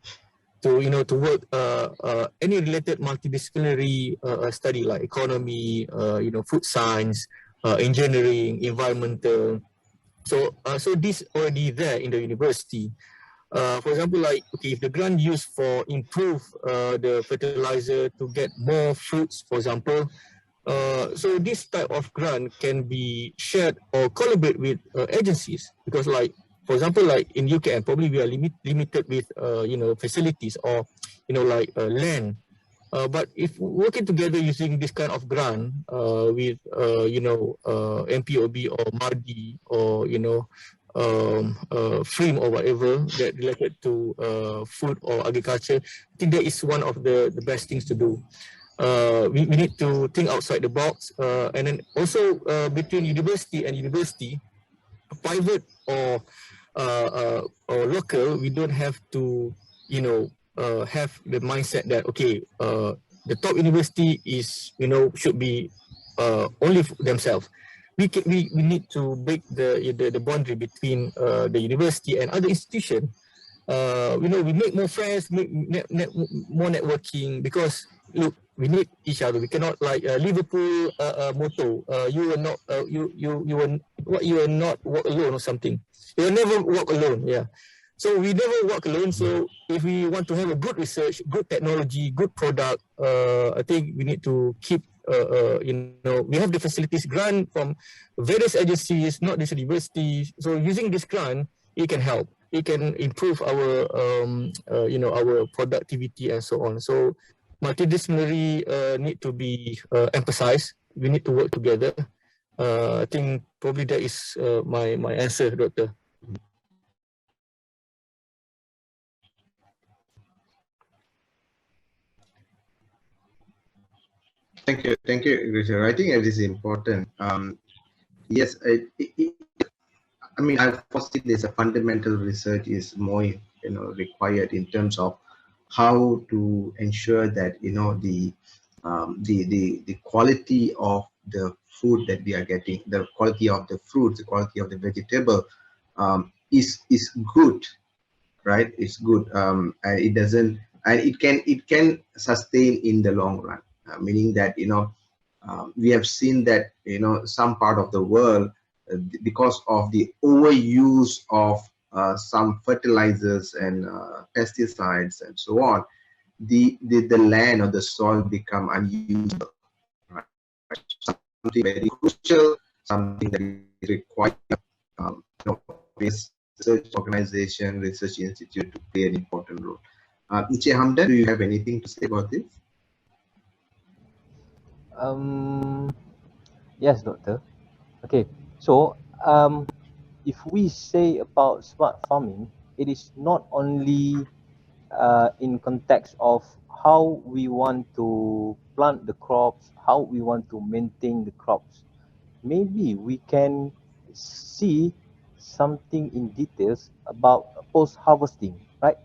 to to work any related multidisciplinary study like economy, food science, engineering, environmental. So this already there in the university. For example, like if the grant used for improve the fertilizer to get more fruits, for example, so this type of grant can be shared or collaborate with agencies, because like for example like in UKM probably we are limited with facilities or like land, but if working together using this kind of grant with MPOB or MARDI or FRIM or whatever that related to food or agriculture, I think that is one of the best things to do. We need to think outside the box, and then also between university and university, private or local, we don't have to have the mindset that okay, the top university is should be only for themselves. We need to break the boundary between the university and other institutions. We make more friends, make more networking, because look, we need each other. We cannot like Liverpool motto. You will not you will not walk alone or something. You will never walk alone. Yeah. So we never walk alone. So if we want to have a good research, good technology, good product, I think we need to keep. We have the facilities grant from various agencies, not just universities. So using this grant, it can help. It can improve our our productivity and so on. So multidisciplinary need to be emphasized. We need to work together. I think probably that is my answer, Doctor. Thank you, Richard. I think it is important. Yes, I mean, I foresee there's a fundamental research is more, required in terms of how to ensure that the quality of the food that we are getting, the quality of the fruits, the quality of the vegetable, is good, right? It's good, and it doesn't, and it can sustain in the long run, meaning that we have seen that some part of the world, because of the overuse of some fertilizers and pesticides and so on, the land or the soil become unusable, right? Something very crucial, something that is required, research organization, research institute to play an important role. Iche Hamdan, do you have anything to say about this? Yes, Doctor. Okay, so if we say about smart farming, it is not only in context of how we want to plant the crops, how we want to maintain the crops. Maybe we can see something in details about post-harvesting, right?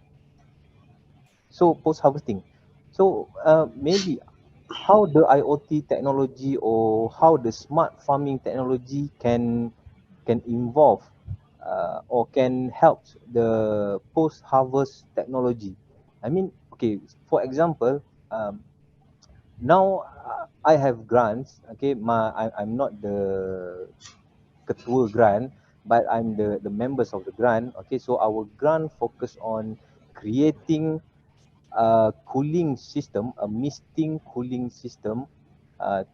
So post-harvesting. So maybe how the IoT technology or how the smart farming technology can involve or can help the post-harvest technology. I mean, okay, for example, now I have grants. Okay, I'm not the ketua grant, but I'm the members of the grant. Okay, so our grant focus on creating a cooling system, a misting cooling system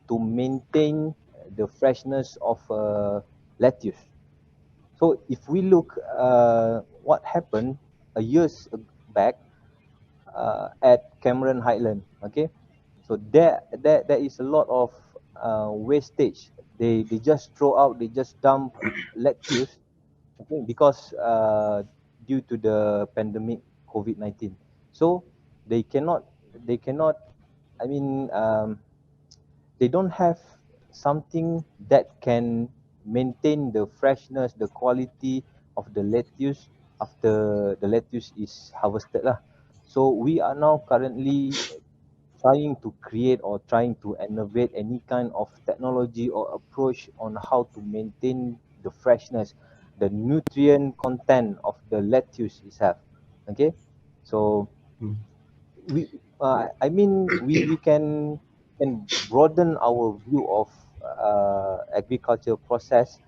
to maintain the freshness of lettuce. So if we look what happened a years back at Cameron Highland, okay, so there is a lot of wastage. They just throw out, they just dump lettuce, okay, because due to the pandemic COVID-19. So they cannot I mean they don't have something that can maintain the freshness, the quality of the lettuce after the lettuce is harvested lah. So we are now currently trying to create or trying to innovate any kind of technology or approach on how to maintain the freshness, the nutrient content of the lettuce itself. Okay, so Mm. we I mean we can broaden our view of agriculture process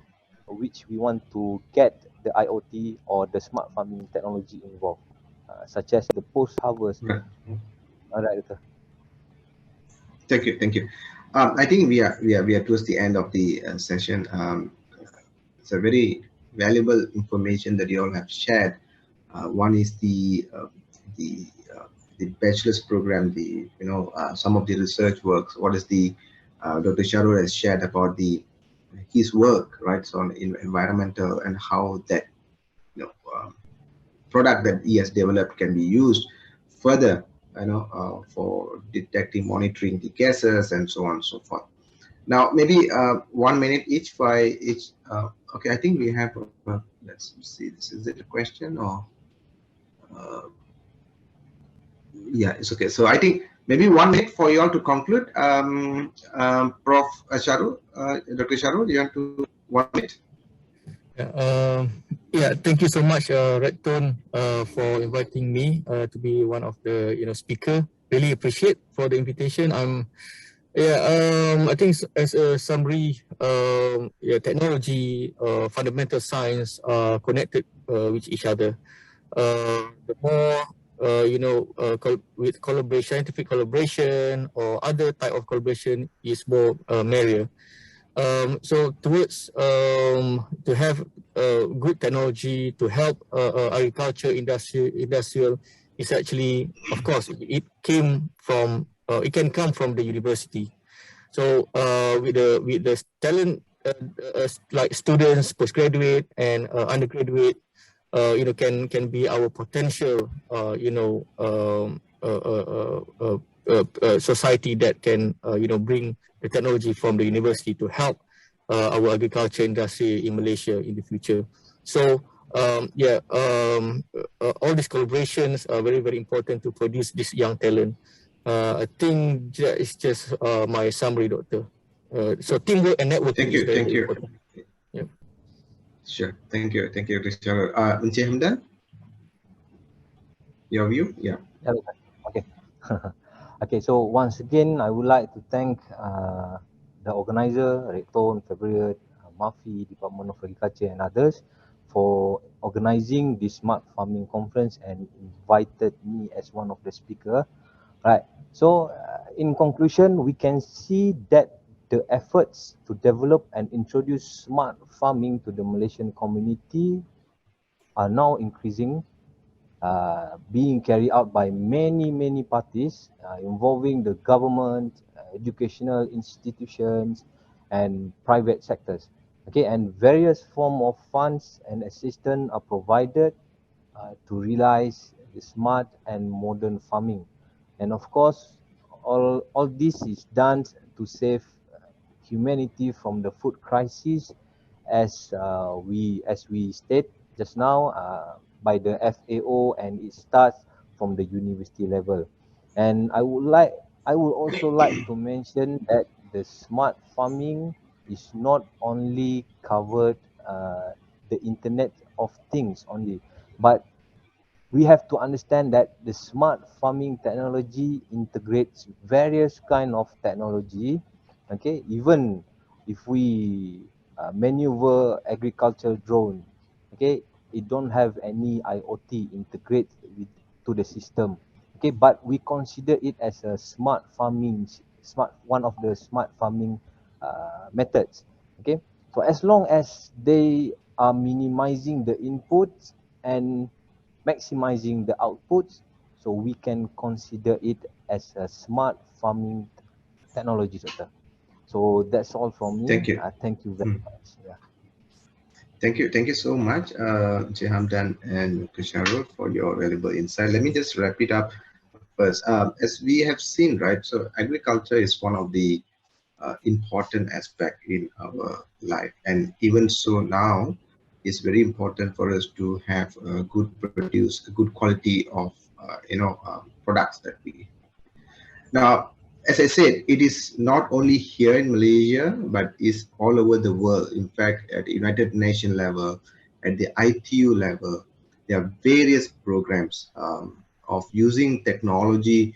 which we want to get the IoT or the smart farming technology involved, such as the post harvest. Right. Alright, Doctor. Thank you, thank you. I think we are towards the end of the session. It's a very valuable information that you all have shared. One is the the bachelor's program, the some of the research works. What is the Dr. Sharul has shared about his work, right? So on environmental and how that you know product that he has developed can be used further, for detecting, monitoring the gases and so on and so forth. Now, maybe 1 minute each for each. Okay, I think we have. Let's see. Is it a question or? Uh, yeah, it's okay. So I think maybe 1 minute for you all to conclude. Prof. Sharul, Dr. Sharul, you have to 1 minute. Yeah, thank you so much, REDtone, for inviting me to be one of the speaker. Really appreciate for the invitation. I think as a summary, technology, fundamental science are connected with each other. The more with collaboration, scientific collaboration or other type of collaboration is more merrier. So towards to have good technology to help agriculture industrial is actually, of course, it came from it can come from the university. So with the talent like students, postgraduate and undergraduate, can be our potential society that can bring the technology from the university to help our agriculture industry in Malaysia in the future. So all these collaborations are very, very important to produce this young talent. I think that is just my summary, Doctor. So teamwork and networking is very, very important. Yeah. Sure. Thank you, Dr. Encik Hamdan, your view? Yeah. Okay. Okay, so once again, I would like to thank the organizer, REDtone, February, Mafi, Department of Agriculture and others for organizing this smart farming conference and invited me as one of the speaker. Right. So in conclusion, we can see that the efforts to develop and introduce smart farming to the Malaysian community are now increasing, being carried out by many parties involving the government, educational institutions, and private sectors. Okay, and various form of funds and assistance are provided to realize the smart and modern farming. And of course, all this is done to save humanity from the food crisis as we state just now by the FAO, and it starts from the university level. And I would also like to mention that the smart farming is not only covered the Internet of Things only, but we have to understand that the smart farming technology integrates various kind of technology. Okay, even if we maneuver agricultural drone, okay, it don't have any IoT integrate with to the system. Okay, but we consider it as a smart one of the smart farming methods. Okay, so as long as they are minimizing the inputs and maximizing the outputs, so we can consider it as a smart farming technology, Doctor. So that's all from me. Thank you. Thank you very much. Yeah. Thank you so much, Hamdan and Kusharul, for your valuable insight. Let me just wrap it up first. As we have seen, right, so agriculture is one of the important aspect in our life, and even so now, it's very important for us to have a a good quality of products that we. Now, as I said, it is not only here in Malaysia, but is all over the world. In fact, at the United Nations level, at the ITU level, there are various programs of using technology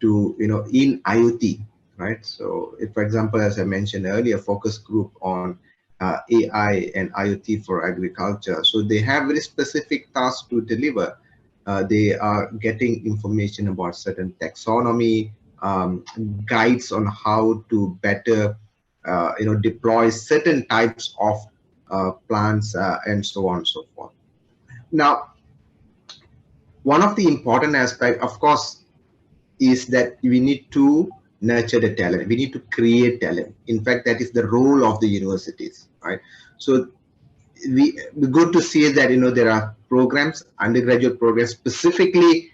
to, in IoT, right? So, if, for example, as I mentioned earlier, focus group on AI and IoT for agriculture. So they have very specific tasks to deliver. They are getting information about certain taxonomy, guides on how to better, deploy certain types of plants and so on and so forth. Now, one of the important aspects, of course, is that we need to nurture the talent. We need to create talent. In fact, that is the role of the universities, right? So we good to see that there are programs, undergraduate programs specifically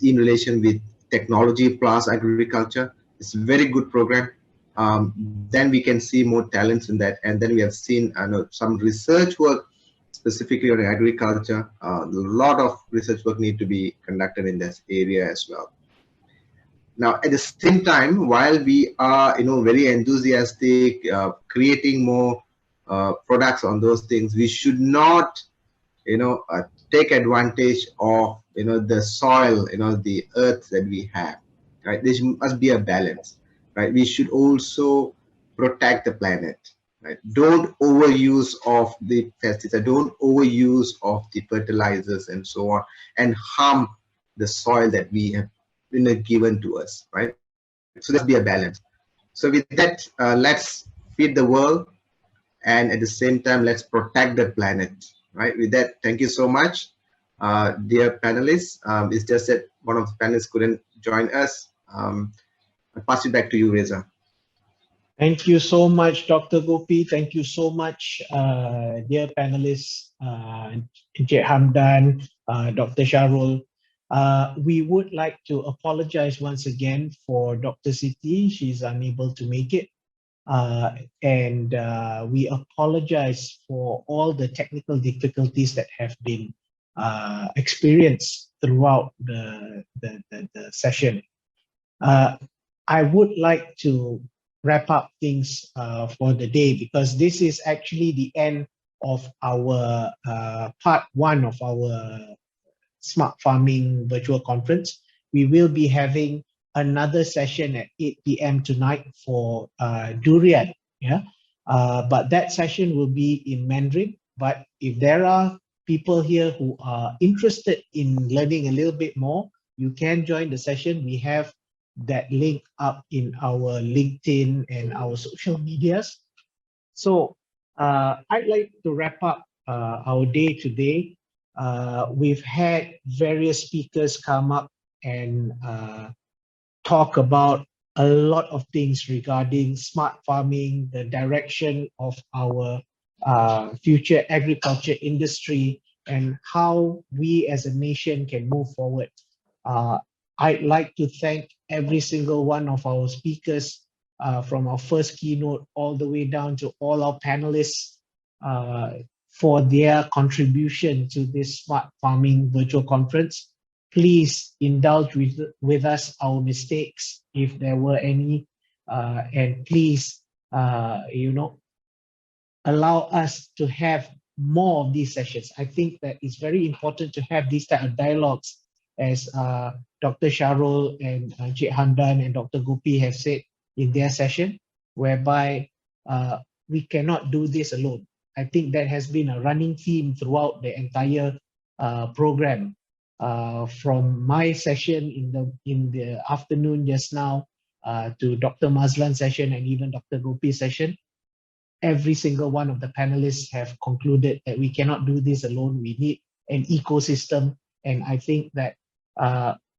in relation with technology plus agriculture. It's a very good program. Then we can see more talents in that, and then we have seen some research work specifically on agriculture. A lot of research work need to be conducted in this area as well. Now, at the same time, while we are very enthusiastic, creating more products on those things, we should not take advantage of the soil, the earth that we have, right? There must be a balance, right? We should also protect the planet, right? Don't overuse of the pesticides, don't overuse of the fertilizers and so on, and harm the soil that we have given to us, right? So there must be a balance. So with that, let's feed the world, and at the same time, let's protect the planet, right? With that, thank you so much, dear panelists. It's just that one of the panelists couldn't join us. I'll pass it back to you, Reza. Thank you so much, Dr. Gopi. Thank you so much, dear panelists, Encik Hamdan, Dr. Sharul. We would like to apologize once again for Dr. Siti. She's unable to make it. And we apologize for all the technical difficulties that have been experienced throughout the session. I would like to wrap up things for the day, because this is actually the end of our part one of our Smart Farming virtual conference. We will be having another session at 8 p.m. tonight for durian. Yeah, but that session will be in Mandarin. But if there are people here who are interested in learning a little bit more, you can join the session. We have that link up in our LinkedIn and our social medias. So I'd like to wrap up our day today. We've had various speakers come up and talk about a lot of things regarding smart farming, the direction of our future agriculture industry, and how we as a nation can move forward. I'd like to thank every single one of our speakers, from our first keynote all the way down to all our panelists. for their contribution to this smart farming virtual conference. Please indulge with us our mistakes if there were any, and please, allow us to have more of these sessions. I think that it's very important to have these type of dialogues, as Dr. Sharul and Cik Hamdan and Dr. Gopi have said in their session, whereby we cannot do this alone. I think that has been a running theme throughout the entire program. From my session in the afternoon just now to Dr. Mazlan's session and even Dr. Gopi's session, every single one of the panelists have concluded that we cannot do this alone. We need an ecosystem. And I think that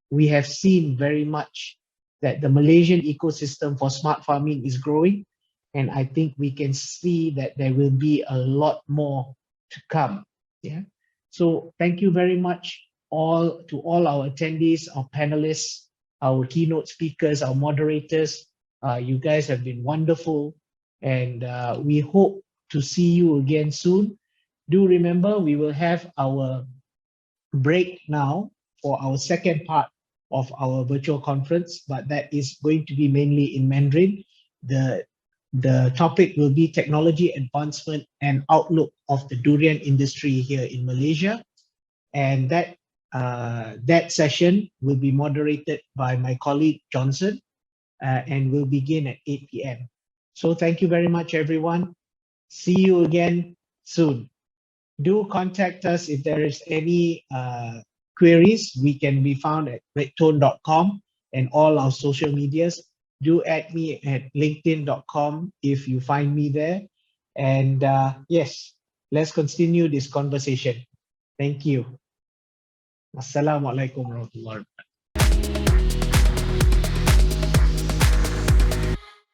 we have seen very much that the Malaysian ecosystem for smart farming is growing. And I think we can see that there will be a lot more to come. Yeah. So thank you very much to all our attendees, our panelists, our keynote speakers, our moderators. You guys have been wonderful. And we hope to see you again soon. Do remember, we will have our break now for our second part of our virtual conference, but that is going to be mainly in Mandarin. The topic will be technology advancement and outlook of the durian industry here in Malaysia. And that session will be moderated by my colleague Johnson and will begin at 8 p.m. So thank you very much, everyone. See you again soon. Do contact us if there is any queries. We can be found at redtone.com and all our social medias. Do add me at linkedin.com if you find me there. And yes, let's continue this conversation. Thank you. Wassalamualaikum warahmatullahi wabarakatuh.